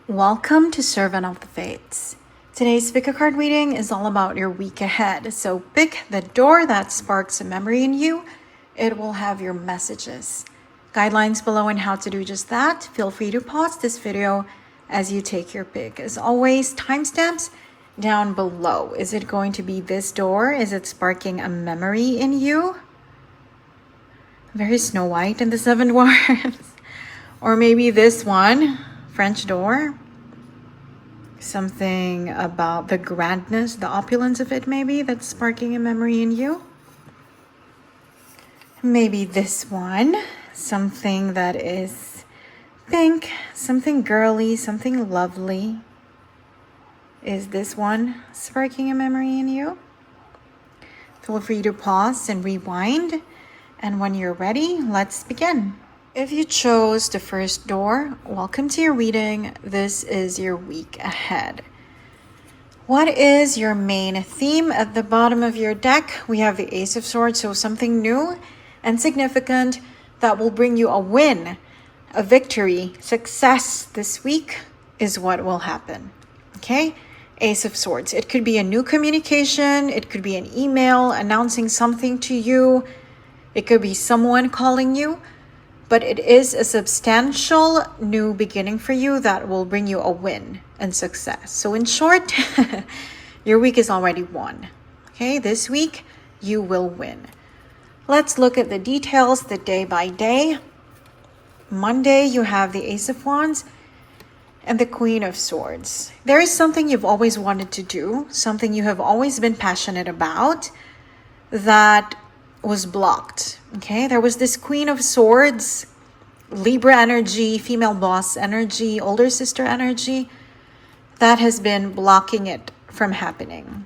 Welcome to Servant of the Fates. Today's pickacard reading is all about your week ahead. So pick the door that sparks a memory in you. It will have your messages. Guidelines below on how to do just that. Feel free to pause this video as you take your pick. As always, timestamps down below. Is it going to be this door? Is it sparking a memory in you? Very Snow White and the Seven Dwarfs. Or maybe this one, French door. Something about the grandness, the opulence of it maybe, that's sparking a memory in you. Maybe this one, something that is pink, something girly, something lovely. Is this one sparking a memory in you? Feel free to pause and rewind. And when you're ready, let's begin. If you chose the first door, welcome to your reading. This is your week ahead. What is your main theme? At the bottom of your deck, we have the Ace of Swords, so something new and significant that will bring you a win, a victory, success this week is what will happen. Okay? Ace of Swords. It could be a new communication. It could be an email announcing something to you. It could be someone calling you. But it is a substantial new beginning for you that will bring you a win and success. So in short, your week is already won. Okay, this week you will win. Let's look at the details, the day by day. Monday, you have the Ace of Wands and the Queen of Swords. There is something you've always wanted to do, something you have always been passionate about that was blocked. Okay, there was this Queen of Swords, Libra energy, female boss energy, older sister energy that has been blocking it from happening.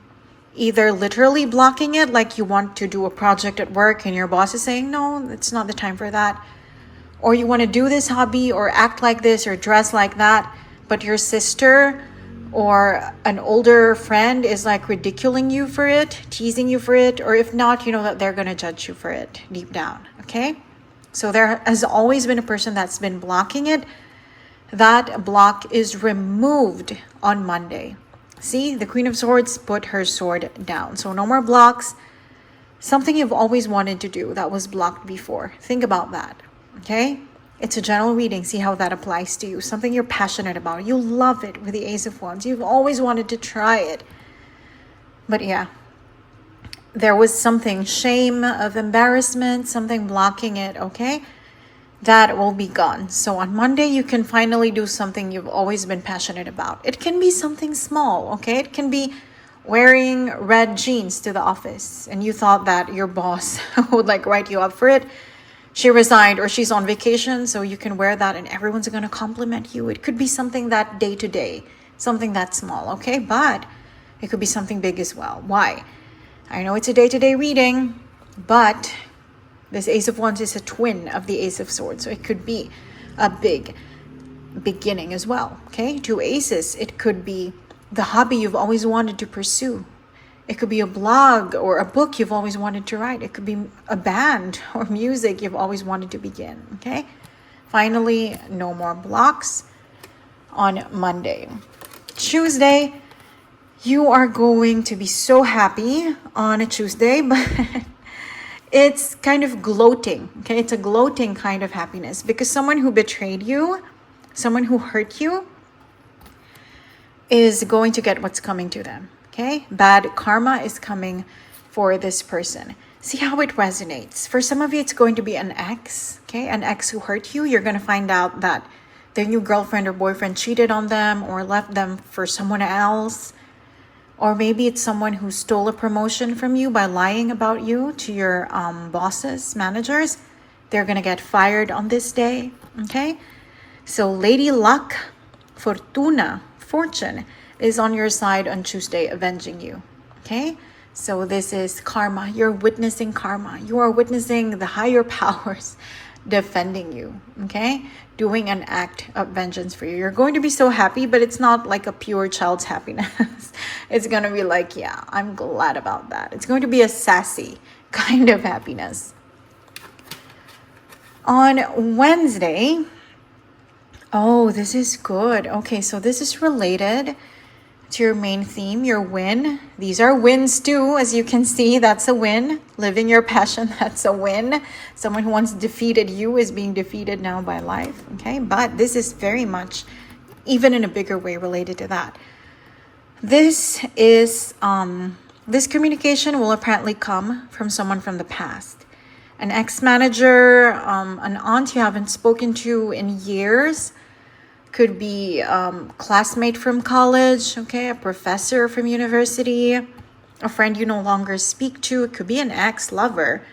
Either literally blocking it, like you want to do a project at work and your boss is saying, no, it's not the time for that. Or you want to do this hobby or act like this or dress like that, but your sister or an older friend is like ridiculing you for it, teasing you for it, or if not, you know that they're going to judge you for it deep down, okay? So there has always been a person that's been blocking it. That block is removed on Monday. See, the Queen of Swords put her sword down. So no more blocks. Something you've always wanted to do that was blocked before. Think about that, okay? It's a general reading. See how that applies to you. Something you're passionate about. You love it with the Ace of Wands. You've always wanted to try it. But yeah, there was something, shame of embarrassment, something blocking it, okay? That will be gone. So on Monday, you can finally do something you've always been passionate about. It can be something small, okay? It can be wearing red jeans to the office and you thought that your boss would like write you up for it. She resigned or she's on vacation, so you can wear that and everyone's going to compliment you. It could be something that day to day, something that small, okay? But it could be something big as well. Why? I know it's a day-to-day reading, but this Ace of Wands is a twin of the Ace of Swords, so it could be a big beginning as well, okay? Two aces, it could be the hobby you've always wanted to pursue. It could be a blog or a book you've always wanted to write. It could be a band or music you've always wanted to begin, okay? Finally, no more blocks on Monday. Tuesday, you are going to be so happy on a Tuesday, but it's kind of gloating, okay? It's a gloating kind of happiness because someone who betrayed you, someone who hurt you, is going to get what's coming to them. Okay, bad karma is coming for this person. See how it resonates. For some of you, it's going to be an ex, okay? An ex who hurt you. You're going to find out that their new girlfriend or boyfriend cheated on them or left them for someone else. Or maybe it's someone who stole a promotion from you by lying about you to your bosses, managers. They're going to get fired on this day, okay? So Lady Luck, Fortuna, Fortune, is on your side on Tuesday, avenging you, okay? So this is karma. You're witnessing karma. You are witnessing the higher powers defending you, okay? Doing an act of vengeance for you. You're going to be so happy, but it's not like a pure child's happiness. It's going to be like, yeah, I'm glad about that. It's going to be a sassy kind of happiness. On Wednesday, Oh, this is good. Okay, so this is related to your main theme, your win. These are wins too, as you can see. That's a win. Living your passion, that's a win. Someone who once defeated you is being defeated now by life. Okay, but this is very much, even in a bigger way, related to that. This is this communication will apparently come from someone from the past. An ex-manager, an aunt you haven't spoken to in years. Could be classmate from college, okay, a professor from university, a friend you no longer speak to. It could be an ex-lover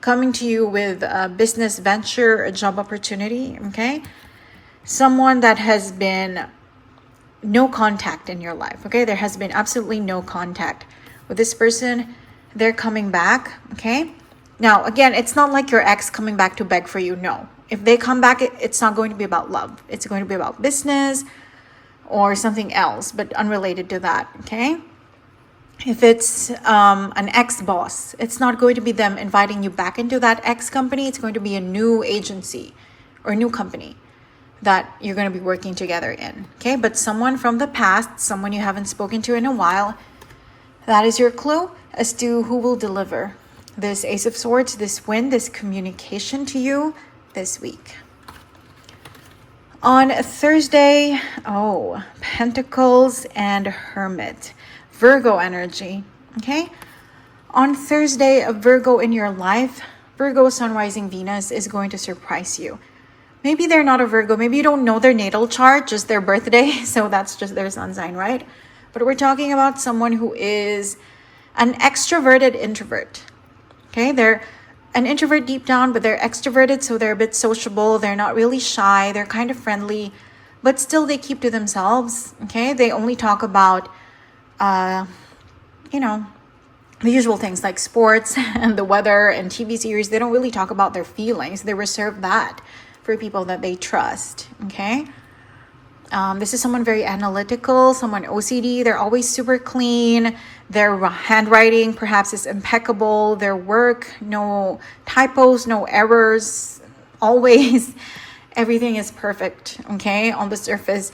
coming to you with a business venture, a job opportunity, okay? Someone that has been no contact in your life, okay? There has been absolutely no contact with this person. They're coming back, okay? Now, again, it's not like your ex coming back to beg for you, no. If they come back, it's not going to be about love. It's going to be about business or something else, but unrelated to that, okay? If it's an ex-boss, it's not going to be them inviting you back into that ex-company. It's going to be a new agency or a new company that you're going to be working together in, okay? But someone from the past, someone you haven't spoken to in a while, that is your clue as to who will deliver this Ace of Swords, this win, this communication to you this week. On Thursday, Pentacles and Hermit, Virgo energy, okay? On Thursday, a Virgo in your life, Virgo Sun Rising Venus is going to surprise you. Maybe they're not a Virgo, maybe you don't know their natal chart, just their birthday, so that's just their sun sign, right? But we're talking about someone who is an extroverted introvert, okay? They're an introvert deep down, but they're extroverted, so they're a bit sociable. They're not really shy. They're kind of friendly, but still they keep to themselves, okay? They only talk about, the usual things like sports and the weather and TV series. They don't really talk about their feelings. They reserve that for people that they trust, okay? This is someone very analytical, someone OCD. They're always super clean. Their handwriting perhaps is impeccable. Their work, no typos, no errors. Always everything is perfect, okay, on the surface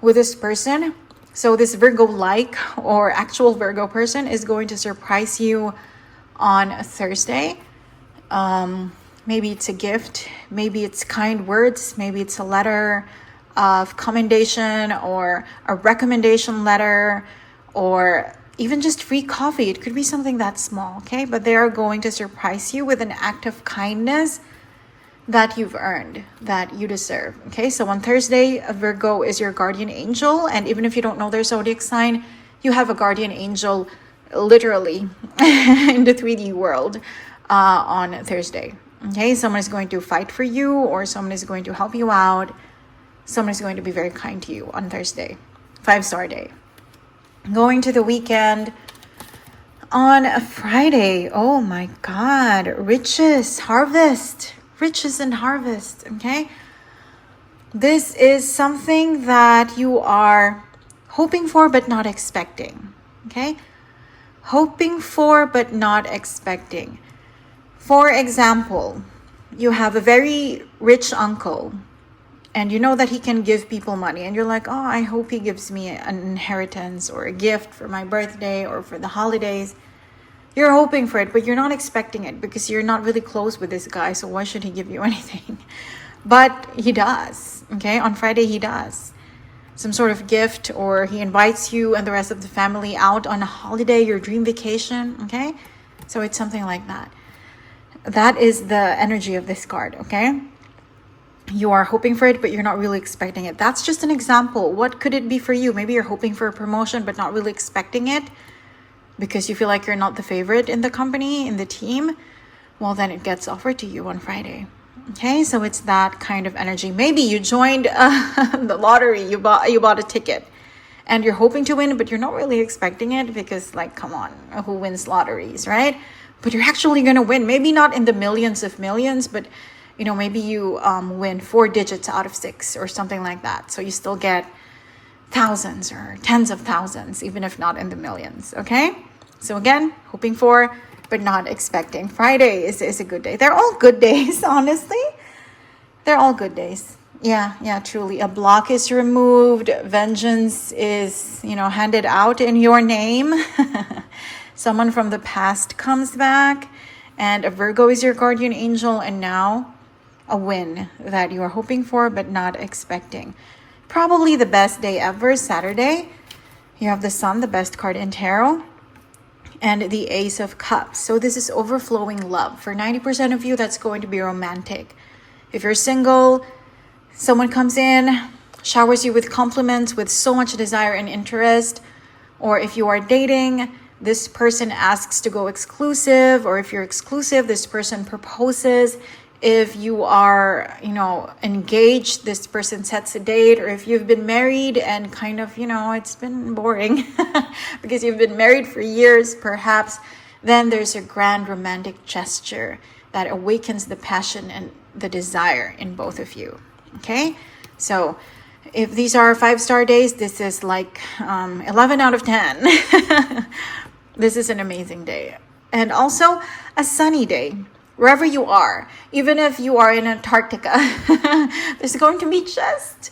with this person. So this Virgo-like or actual Virgo person is going to surprise you on Thursday. Maybe it's a gift. Maybe it's kind words. Maybe it's a letter of commendation or a recommendation letter or even just free coffee. It could be something that small, okay? But they are going to surprise you with an act of kindness that you've earned, that you deserve, okay? So on Thursday, a Virgo is your guardian angel. And even if you don't know their zodiac sign, you have a guardian angel literally in the 3D world on Thursday, okay? Someone is going to fight for you or someone is going to help you out. Someone is going to be very kind to you on Thursday. 5-star day. Going to the weekend on a Friday. Oh my God. Riches, harvest. Riches and harvest. Okay. This is something that you are hoping for but not expecting. Okay. Hoping for but not expecting. For example, you have a very rich uncle. And you know that he can give people money. And you're like, oh, I hope he gives me an inheritance or a gift for my birthday or for the holidays. You're hoping for it, but you're not expecting it because you're not really close with this guy. So why should he give you anything? But he does, okay? On Friday, he does. Some sort of gift, or he invites you and the rest of the family out on a holiday, your dream vacation, okay? So it's something like that. That is the energy of this card, okay? You are hoping for it, but you're not really expecting it. That's just an example. What could it be for you? Maybe you're hoping for a promotion, but not really expecting it because you feel like you're not the favorite in the company, in the team. Well, then it gets offered to you on Friday. Okay, so it's that kind of energy. Maybe you joined the lottery. You bought a ticket, and you're hoping to win, but you're not really expecting it because, like, come on, who wins lotteries, right? But you're actually gonna win. Maybe not in the millions of millions, but maybe you win 4 digits out of 6 or something like that. So you still get thousands or tens of thousands, even if not in the millions, okay? So again, hoping for, but not expecting. Friday is a good day. They're all good days, honestly. They're all good days, Yeah, truly. A block is removed. Vengeance is, handed out in your name. Someone from the past comes back, and a Virgo is your guardian angel, and now a win that you are hoping for but not expecting. Probably the best day ever, Saturday. You have the Sun, the best card in tarot, and the Ace of Cups. So this is overflowing love. For 90% of you, that's going to be romantic. If you're single, someone comes in, showers you with compliments with so much desire and interest. Or if you are dating, this person asks to go exclusive. Or if you're exclusive, this person proposes. If you are, engaged, this person sets a date. Or if you've been married and kind of, it's been boring because you've been married for years, perhaps, then there's a grand romantic gesture that awakens the passion and the desire in both of you. Okay, so if these are 5-star days, this is like 11 out of 10. This is an amazing day. And also a sunny day. Wherever you are, even if you are in Antarctica, there's going to be just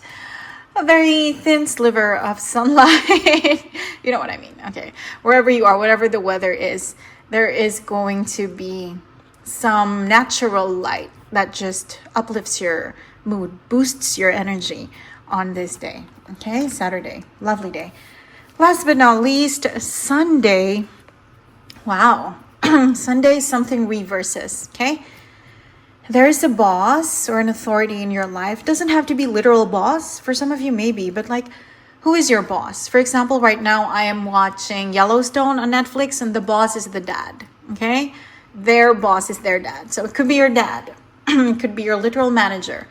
a very thin sliver of sunlight. You know what I mean? Okay, wherever you are, whatever the weather is, there is going to be some natural light that just uplifts your mood, boosts your energy on this day. Okay, Saturday, lovely day. Last but not least, Sunday. Wow. Sunday, something reverses. Okay, there is a boss or an authority in your life. Doesn't have to be literal boss. For some of you, maybe, but like, who is your boss? For example, right now I am watching Yellowstone on Netflix, and the boss is the dad. Okay, their boss is their dad. So it could be your dad. It could be your literal manager.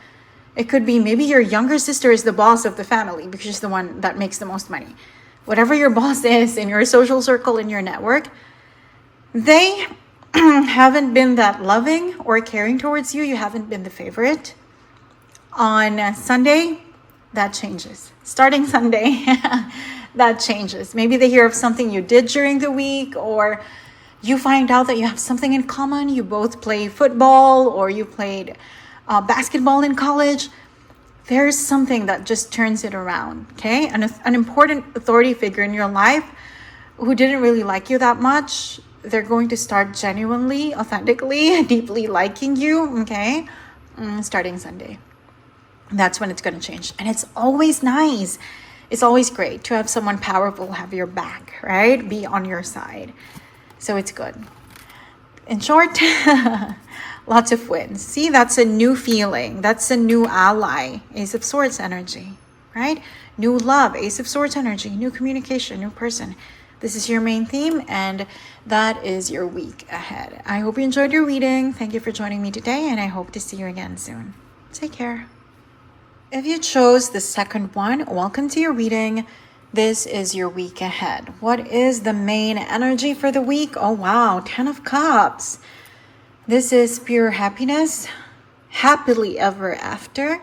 It could be maybe your younger sister is the boss of the family because she's the one that makes the most money. Whatever your boss is in your social circle, in your network, they haven't been that loving or caring towards you. You haven't been the favorite. On Sunday, that changes. Starting Sunday, that changes. Maybe they hear of something you did during the week, or you find out that you have something in common. You both play football, or you played basketball in college. There's something that just turns it around, okay? An important authority figure in your life who didn't really like you that much, they're going to start genuinely, authentically, deeply liking you, okay? Starting Sunday. That's when it's going to change. And it's always nice. It's always great to have someone powerful have your back, right? Be on your side. So it's good. In short, lots of wins. See, that's a new feeling. That's a new ally. Ace of Swords energy, right? New love, Ace of Swords energy, new communication, new person. This is your main theme, and that is your week ahead. I hope you enjoyed your reading. Thank you for joining me today, and I hope to see you again soon. Take care. If you chose the second one, welcome to your reading. This is your week ahead. What is the main energy for the week? Oh, wow. 10 of Cups. This is pure happiness, happily ever after,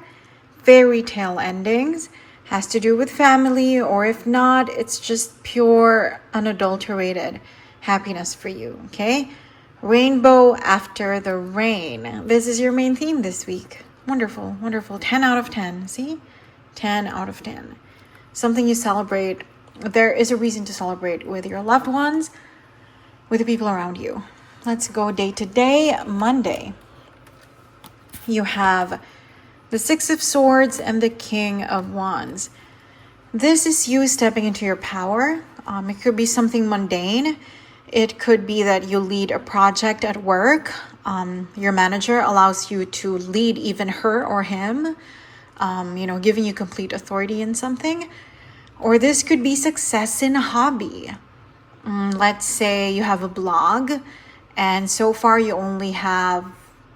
fairy tale endings. Has to do with family, or if not, it's just pure, unadulterated happiness for you, okay? Rainbow after the rain. This is your main theme this week. Wonderful, wonderful. 10 out of 10, see? 10 out of 10. Something you celebrate. There is a reason to celebrate with your loved ones, with the people around you. Let's go day to day. Monday. You have the Six of Swords and the King of Wands. This is you stepping into your power. It could be something mundane. It could be that you lead a project at work. Your manager allows you to lead even her or him, giving you complete authority in something. Or this could be success in a hobby. Let's say you have a blog, and so far you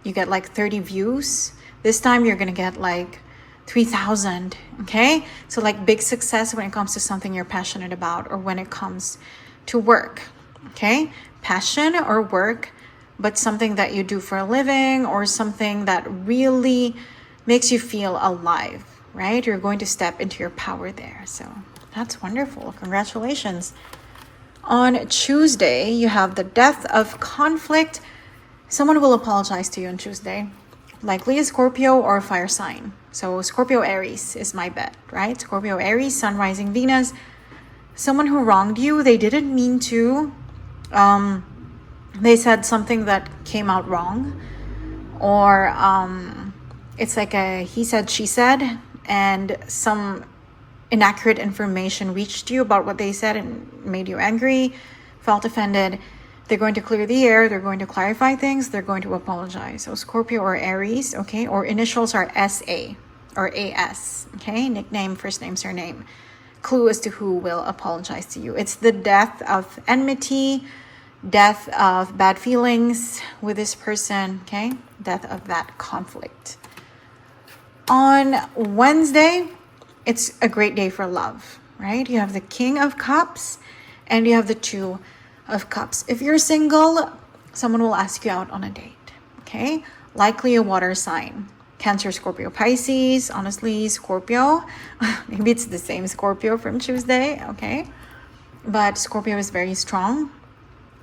get like 30 views. This time you're going to get like 3,000, okay? So like big success when it comes to something you're passionate about, or when it comes to work, okay? Passion or work, but something that you do for a living, or something that really makes you feel alive, right? You're going to step into your power there. So that's wonderful. Congratulations. On Tuesday, you have the Death of Conflict. Someone will apologize to you on Tuesday. Likely a Scorpio or a fire sign. So Scorpio Aries is my bet, right? Scorpio Aries, Sun, Rising, Venus. Someone who wronged you, they didn't mean to. They said something that came out wrong. Or it's like a he said, she said, and some inaccurate information reached you about what they said and made you angry, felt offended. They're going to clear the air. They're going to clarify things. They're going to apologize. So Scorpio or Aries, okay, or initials are SA or AS, okay, nickname, first name, surname. Clue as to who will apologize to you. It's the death of enmity, death of bad feelings with this person, okay, death of that conflict. On Wednesday, it's a great day for love, right? You have the King of Cups and you have the Two of Cups. If you're single, someone will ask you out on a date, okay? Likely a water sign. Cancer, Scorpio, Pisces. Honestly, Scorpio. Maybe it's the same Scorpio from Tuesday, okay? But Scorpio is very strong.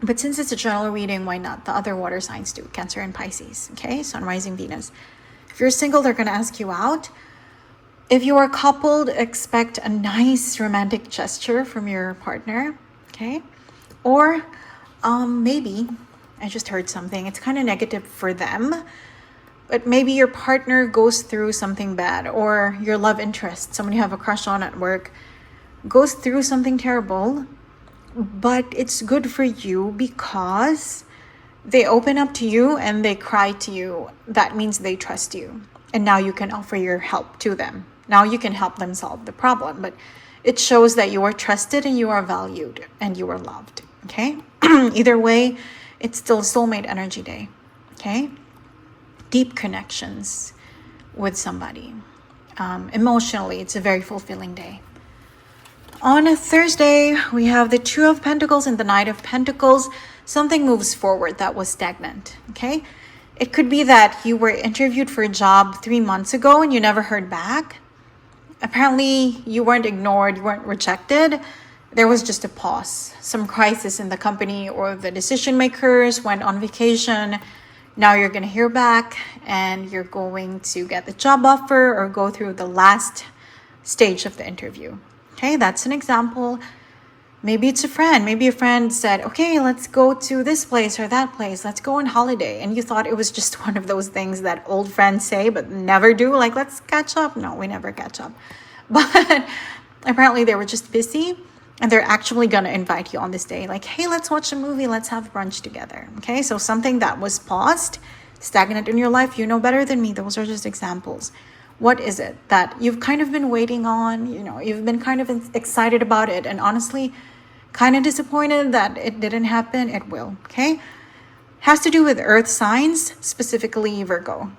But since it's a general reading, why not the other water signs too? Cancer and Pisces, okay? Sun, Rising, Venus. If you're single, they're going to ask you out. If you are coupled, expect a nice romantic gesture from your partner, okay? Or maybe, I just heard something, it's kind of negative for them, but maybe your partner goes through something bad, or your love interest, someone you have a crush on at work, goes through something terrible, but it's good for you because they open up to you and they cry to you. That means they trust you. And now you can offer your help to them. Now you can help them solve the problem, but it shows that you are trusted and you are valued and you are loved, okay? Either way, it's still soulmate energy day, okay? Deep connections with somebody. Emotionally, it's a very fulfilling day. On a Thursday, we have the Two of Pentacles and the Knight of Pentacles. Something moves forward that was stagnant, okay? It could be that you were interviewed for a job 3 months ago and you never heard back. Apparently, you weren't ignored, you weren't rejected. There was just a pause. Some crisis in the company or the decision makers went on vacation. Now you're going to hear back and you're going to get the job offer or go through the last stage of the interview. Okay, that's an example. Maybe it's a friend. Maybe a friend said, okay, let's go to this place or that place. Let's go on holiday. And you thought it was just one of those things that old friends say but never do. Like, let's catch up. No, we never catch up. But apparently they were just busy and they're actually going to invite you on this day. Like, hey, let's watch a movie. Let's have brunch together. Okay, so something that was paused, stagnant in your life, you know better than me. Those are just examples. What is it that you've kind of been waiting on? You know, you've been kind of excited about it and honestly kind of disappointed that it didn't happen. It will, okay? Has to do with earth signs, specifically Virgo.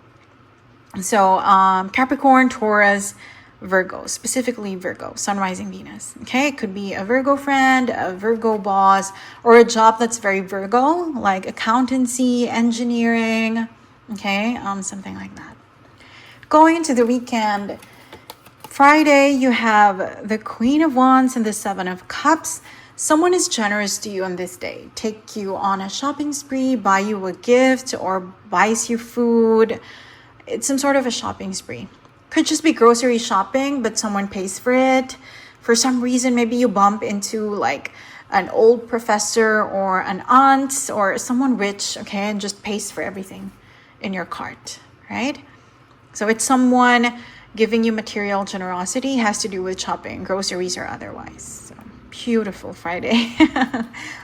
So Capricorn, Taurus, Virgo, specifically Virgo, Sun, Rising, Venus, okay? It could be a Virgo friend, a Virgo boss, or a job that's very Virgo, like accountancy, engineering, okay? Something like that. Going into the weekend, Friday, you have the Queen of Wands and the Seven of Cups. Someone is generous to you on this day. Take you on a shopping spree, buy you a gift, or buys you food. It's some sort of a shopping spree. Could just be grocery shopping, but someone pays for it. For some reason, maybe you bump into like an old professor or an aunt or someone rich, okay, and just pays for everything in your cart, right? So it's someone giving you material generosity, has to do with shopping, groceries or otherwise. So beautiful Friday.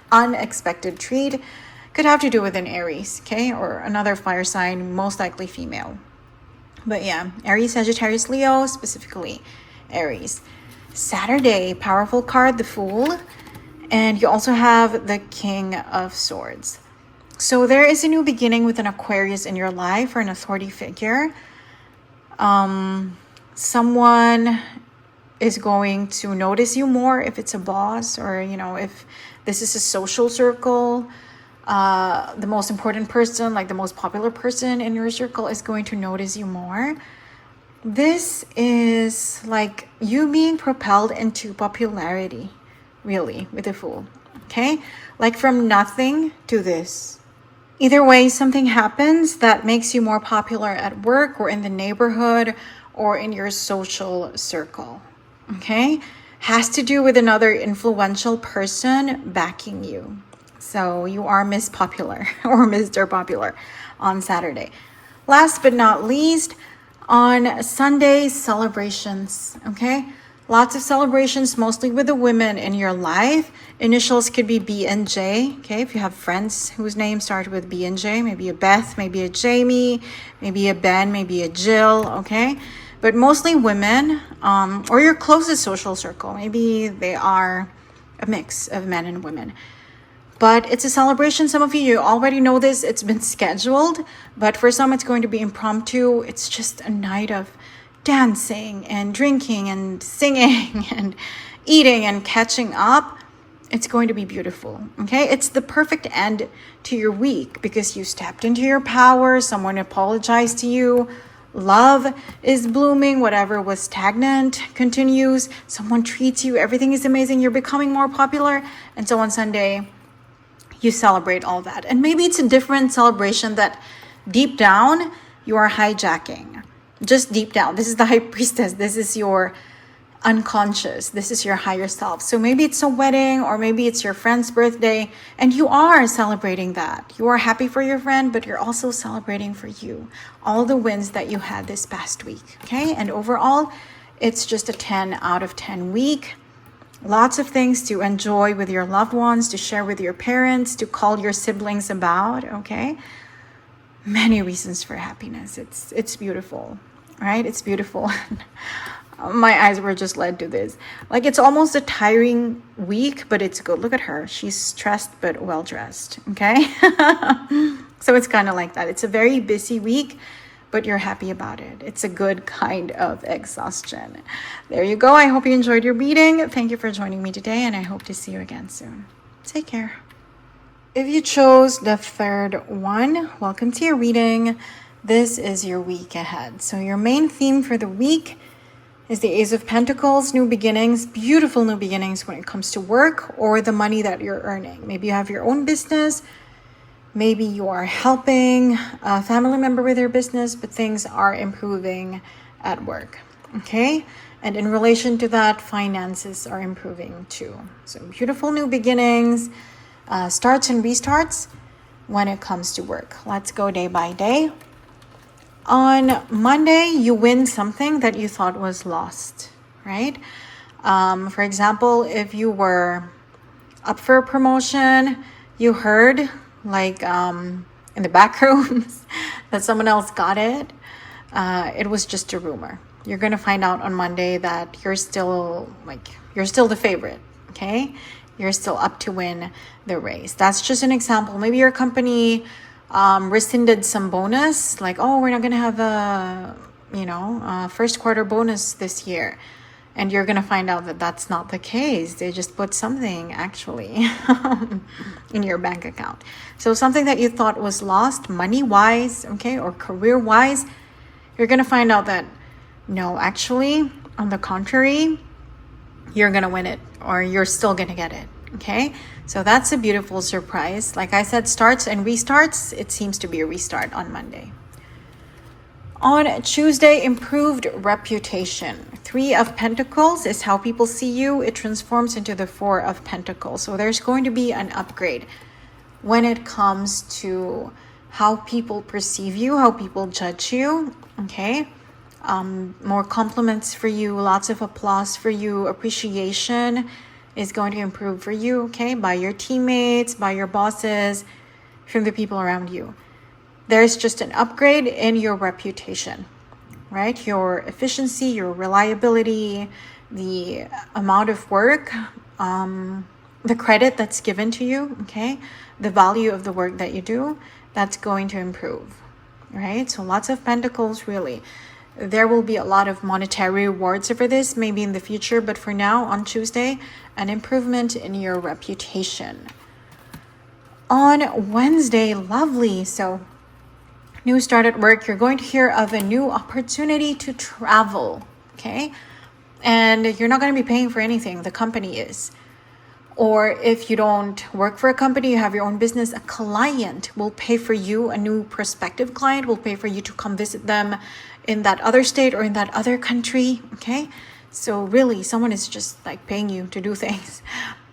Unexpected treat. Could have to do with an Aries, okay? Or another fire sign, most likely female. But yeah, Aries, Sagittarius, Leo, specifically Aries. Saturday, powerful card, the Fool. And you also have the King of Swords. So there is a new beginning with an Aquarius in your life or an authority figure. Someone is going to notice you more if it's a boss or, you know, if this is a social circle. The most important person, like the most popular person in your circle is going to notice you more. This is like you being propelled into popularity, really, with the Fool, okay? Like from nothing to this. Either way, something happens that makes you more popular at work or in the neighborhood or in your social circle. Okay? Has to do with another influential person backing you. So you are Miss Popular or Mr. Popular on Saturday. Last but not least, on Sunday, celebrations. Okay? Lots of celebrations, mostly with the women in your life. Initials could be B and J. Okay, if you have friends whose names start with B and J, maybe a Beth, maybe a Jamie, maybe a Ben, maybe a Jill. Okay, but mostly women, or your closest social circle. Maybe they are a mix of men and women. But it's a celebration. Some of you already know this. It's been scheduled, but for some, it's going to be impromptu. It's just a night of dancing and drinking and singing and eating and catching up. It's going to be beautiful. Okay, it's the perfect end to your week because you stepped into your power. Someone apologized to you. Love is blooming. Whatever was stagnant continues. Someone treats you. Everything is amazing. You're becoming more popular. And so on Sunday, you celebrate all that. And maybe it's a different celebration that deep down you are hijacking. Just deep down. This is the high priestess. This is your unconscious. This is your higher self. So maybe it's a wedding, or maybe it's your friend's birthday, and you are celebrating that. You are happy for your friend, but you're also celebrating for you. All the wins that you had this past week. Okay? And overall, it's just a 10 out of 10 week. Lots of things to enjoy with your loved ones, to share with your parents, to call your siblings about. Okay? Many reasons for happiness. It's beautiful. Right? It's beautiful. My eyes were just led to this. Like, it's almost a tiring week, but it's good. Look at her. She's stressed but well dressed. Okay? So it's kind of like that. It's a very busy week, but you're happy about it. It's a good kind of exhaustion. There you go. I hope you enjoyed your reading. Thank you for joining me today, and I hope to see you again soon. Take care. If you chose the third one, welcome to your reading. This is your week ahead. So your main theme for the week is the Ace of Pentacles, new beginnings, beautiful new beginnings when it comes to work or the money that you're earning. Maybe you have your own business. Maybe you are helping a family member with their business, but things are improving at work. Okay? And in relation to that, finances are improving too. So beautiful new beginnings, starts and restarts when it comes to work. Let's go day by day. On Monday, you win something that you thought was lost, right? For example, if you were up for a promotion, you heard like in the back rooms that someone else got it. It was just a rumor. You're going to find out on Monday that you're still the favorite, okay? You're still up to win the race. That's just an example. Maybe your company rescinded some bonus, like, oh, we're not going to have a first quarter bonus this year. And you're going to find out that that's not the case. They just put something actually in your bank account. So something that you thought was lost money-wise, okay, or career-wise, you're going to find out that no, actually, on the contrary, you're going to win it, or you're still going to get it, okay? So that's a beautiful surprise. Like I said, starts and restarts. It seems to be a restart on Monday. On Tuesday, improved reputation. 3 of Pentacles is how people see you. It transforms into the 4 of Pentacles. So there's going to be an upgrade when it comes to how people perceive you, how people judge you, okay? More compliments for you, lots of applause for you, appreciation is going to improve for you, okay? By your teammates, by your bosses, from the people around you. There's just an upgrade in your reputation, right? Your efficiency, your reliability, the amount of work, the credit that's given to you, okay? The value of the work that you do, that's going to improve, right? So lots of Pentacles, really. There will be a lot of monetary rewards for this, maybe in the future, but for now, on Tuesday, an improvement in your reputation. On Wednesday, lovely. So new start at work, you're going to hear of a new opportunity to travel, okay? And you're not going to be paying for anything, the company is. Or if you don't work for a company, you have your own business, a client will pay for you, a new prospective client will pay for you to come visit them in that other state or in that other country, okay? So really, someone is just like paying you to do things.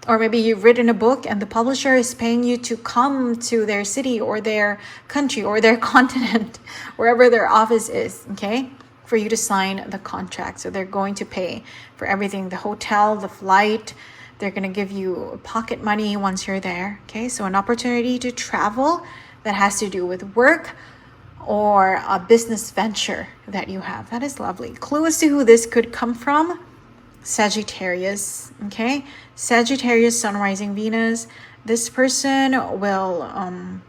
Or maybe you've written a book and the publisher is paying you to come to their city or their country or their continent, wherever their office is, okay? For you to sign the contract. So they're going to pay for everything, the hotel, the flight. They're going to give you pocket money once you're there, okay? So an opportunity to travel that has to do with work or a business venture that you have. That is lovely. Clue as to who this could come from: Sagittarius, okay? Sagittarius, Sun, Rising, Venus. This person will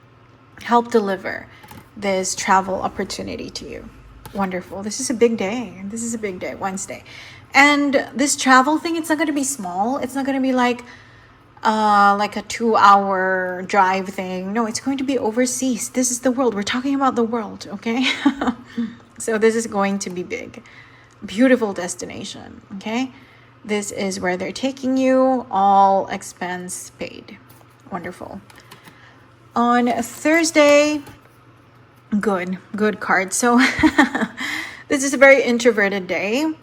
help deliver this travel opportunity to you. Wonderful. This is a big day. This is a big day, Wednesday. And this travel thing, it's not going to be small. It's not going to be like a 2-hour drive thing. No, it's going to be overseas. This is the world. We're talking about the world, okay? So this is going to be big. Beautiful destination, okay? This is where they're taking you, all expense paid. Wonderful. On Thursday, good card. So this is a very introverted day,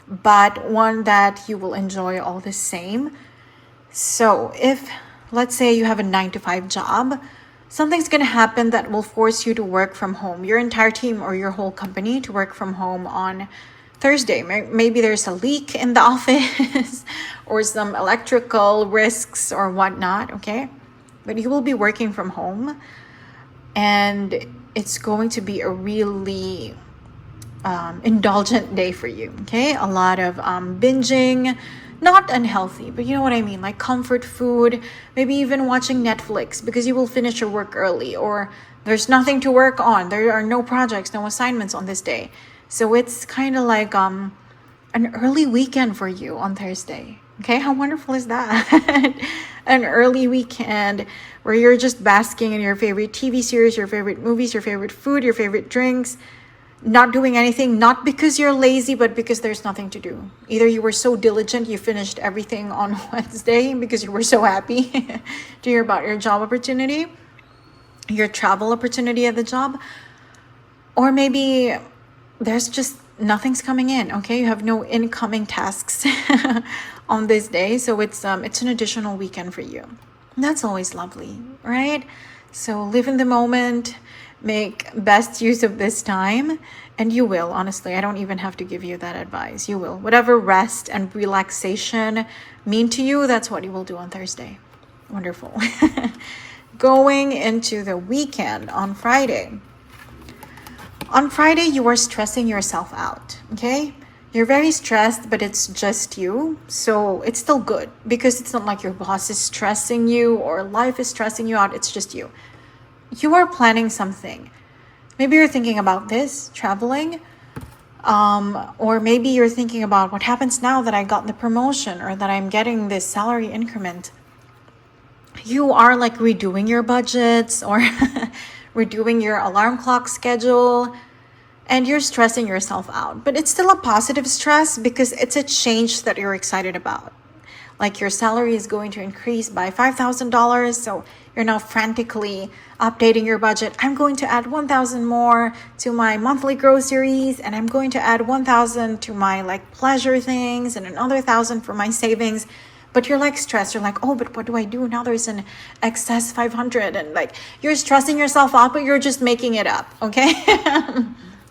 but one that you will enjoy all the same. So if, let's say you have a 9-to-5 job, something's going to happen that will force you to work from home, your entire team or your whole company to work from home on Thursday. Maybe there's a leak in the office or some electrical risks or whatnot, okay? But you will be working from home, and it's going to be a really indulgent day for you, okay? A lot of binging, not unhealthy, but you know what I mean, like comfort food, maybe even watching Netflix because you will finish your work early, or there's nothing to work on. There are no projects, no assignments on this day. So it's kind of like an early weekend for you on Thursday. Okay, how wonderful is that? An early weekend where you're just basking in your favorite TV series, your favorite movies, your favorite food, your favorite drinks, not doing anything, not because you're lazy, but because there's nothing to do. Either you were so diligent, you finished everything on Wednesday because you were so happy to hear about your job opportunity, your travel opportunity at the job, or maybe there's just nothing's coming in, okay? You have no incoming tasks on this day, so it's an additional weekend for you. And that's always lovely, right? So live in the moment, make best use of this time, and you will. Honestly, I don't even have to give you that advice. You will. Whatever rest and relaxation mean to you, that's what you will do on Thursday. Wonderful. Going into the weekend on Friday. On Friday, you are stressing yourself out, okay? You're very stressed, but it's just you. So it's still good because it's not like your boss is stressing you or life is stressing you out. It's just you. You are planning something. Maybe you're thinking about this, traveling, or maybe you're thinking about what happens now that I got the promotion or that I'm getting this salary increment. You are like redoing your budgets or redoing your alarm clock schedule, and you're stressing yourself out. But it's still a positive stress because it's a change that you're excited about. Like your salary is going to increase by $5,000, so you're now frantically updating your budget. I'm going to add 1,000 more to my monthly groceries, and I'm going to add 1,000 to my like pleasure things, and another 1,000 for my savings. But you're like stressed. You're like, oh, but what do I do now? There's an excess 500, and like you're stressing yourself out, but you're just making it up, okay?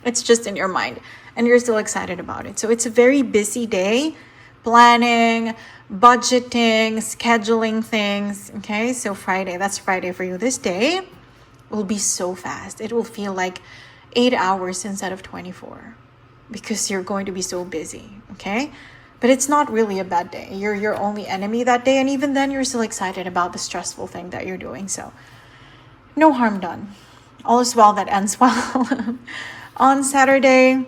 It's just in your mind, and you're still excited about it. So it's a very busy day, planning, budgeting, scheduling things, okay? So Friday, that's Friday for you. This day will be so fast. It will feel like 8 hours instead of 24 because you're going to be so busy, okay? But it's not really a bad day. You're your only enemy that day, and even then you're still excited about the stressful thing that you're doing. So no harm done. All is well that ends well. On Saturday,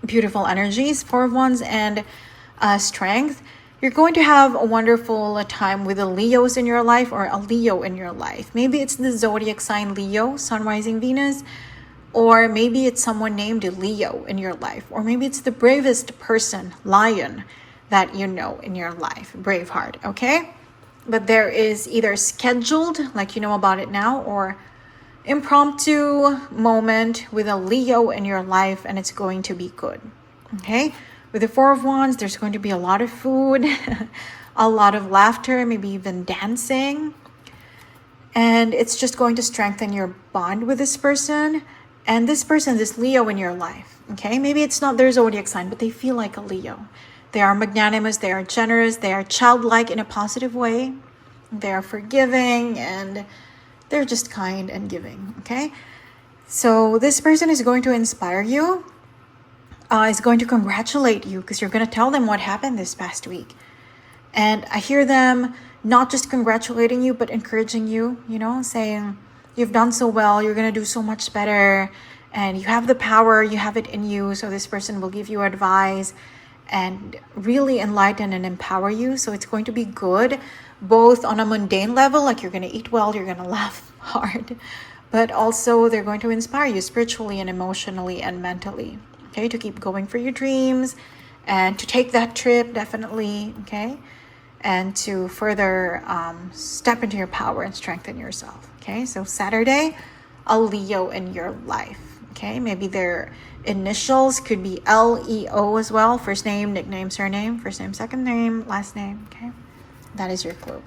beautiful energies, 4 of Wands and strength. You're going to have a wonderful time with the Leos in your life or a Leo in your life. Maybe it's the zodiac sign Leo, Sun, Rising, Venus, or maybe it's someone named Leo in your life, or maybe it's the bravest person, Lion, that you know in your life, Braveheart, okay? But there is either scheduled, like you know about it now, or impromptu moment with a Leo in your life, and it's going to be good. Okay, with the Four of Wands, there's going to be a lot of food, a lot of laughter, maybe even dancing, and it's just going to strengthen your bond with this person. And this person, this Leo in your life, okay, maybe it's not their zodiac sign, but they feel like a Leo. They are magnanimous, they are generous, they are childlike in a positive way, they are forgiving, and they're just kind and giving. Okay, so this person is going to inspire you, is going to congratulate you, because you're going to tell them what happened this past week. And I hear them not just congratulating you, but encouraging you, you know, saying you've done so well, you're going to do so much better, and you have the power, you have it in you. So this person will give you advice and really enlighten and empower you. So it's going to be good, both on a mundane level, like you're going to eat well, you're going to laugh hard, but also they're going to inspire you spiritually and emotionally and mentally, okay, to keep going for your dreams and to take that trip, definitely, okay, and to further step into your power and strengthen yourself. Okay, so Saturday, a Leo in your life. Okay, maybe their initials could be LEO as well. First name, nickname, surname, first name, second name, last name. Okay, that is your clue.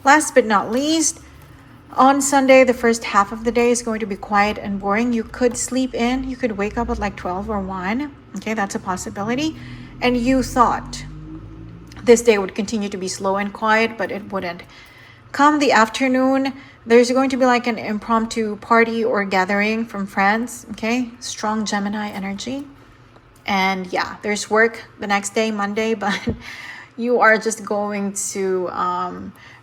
Last but not least, on Sunday, the first half of the day is going to be quiet and boring. You could sleep in. You could wake up at like 12 or 1. Okay, that's a possibility. And you thought this day would continue to be slow and quiet, but it wouldn't. Come the afternoon, there's going to be like an impromptu party or gathering from friends. Okay, strong Gemini energy. And yeah, there's work the next day, Monday, but you are just going to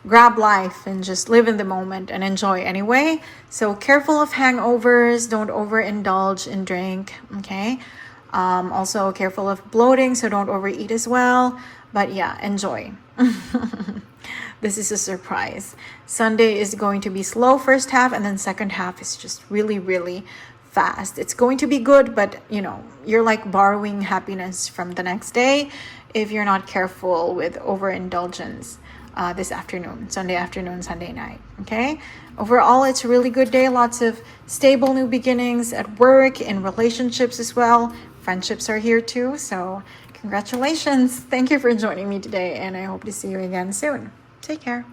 grab life and just live in the moment and enjoy anyway. So careful of hangovers, don't overindulge in drink, okay? Also careful of bloating, so don't overeat as well. But yeah, enjoy. This is a surprise. Sunday is going to be slow first half, and then second half is just really, really fast. It's going to be good, but you know, you're like borrowing happiness from the next day if you're not careful with overindulgence this afternoon, Sunday afternoon, Sunday night. Okay, overall it's a really good day. Lots of stable new beginnings at work, in relationships as well. Friendships are here too, so congratulations. Thank you for joining me today, and I hope to see you again soon. Take care.